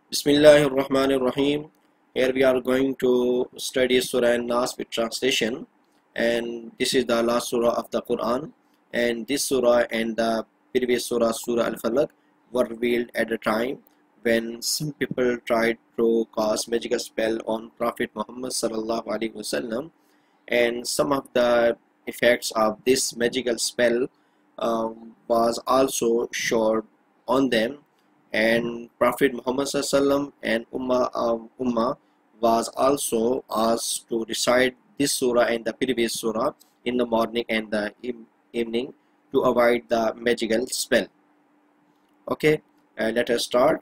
Bismillahir Rahmanir Rahim. Here we are going to study Surah Al Naas with translation, and this is the last surah of the Quran. And this surah and the previous surah, Surah Al Falaq, were revealed at a time when some people tried to cast magical spell on Prophet Muhammad sallallahu alaihi wasallam, and some of the effects of this magical spell was also showed on them, and Prophet Muhammad SAW and Ummah was also asked to recite this surah and the previous surah in the morning and the evening to avoid the magical spell. Okay, let us start.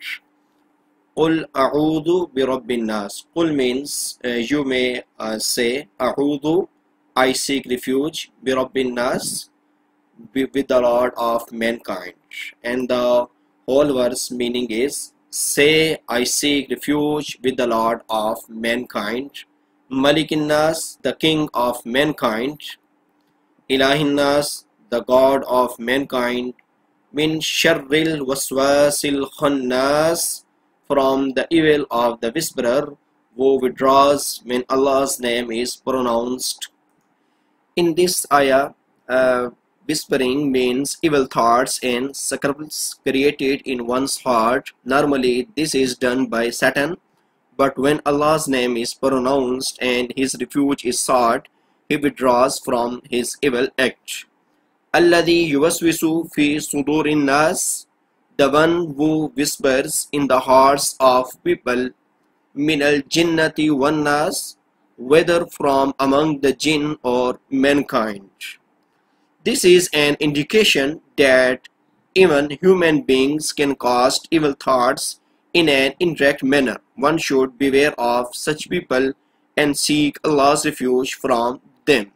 Qul a'udhu bi rabbin nas. Qul means you may say a'udhu, I seek refuge, bi rabbin nas, with the Lord of mankind. And the whole verse meaning is, say I seek refuge with the Lord of mankind, Malikin nas, the king of mankind, Ilahin nas, the God of mankind, min sharril waswasil khannas, from the evil of the whisperer who withdraws when Allah's name is pronounced. In this ayah, whispering means evil thoughts and scribbles created in one's heart. Normally, this is done by Satan, but when Allah's name is pronounced and his refuge is sought, he withdraws from his evil act. Alladhi yuwaswisu fi sudurin nas, the one who whispers in the hearts of people, min al jinnati wan nas, whether from among the jinn or mankind. This is an indication that even human beings can cast evil thoughts in an indirect manner. One should beware of such people and seek Allah's refuge from them.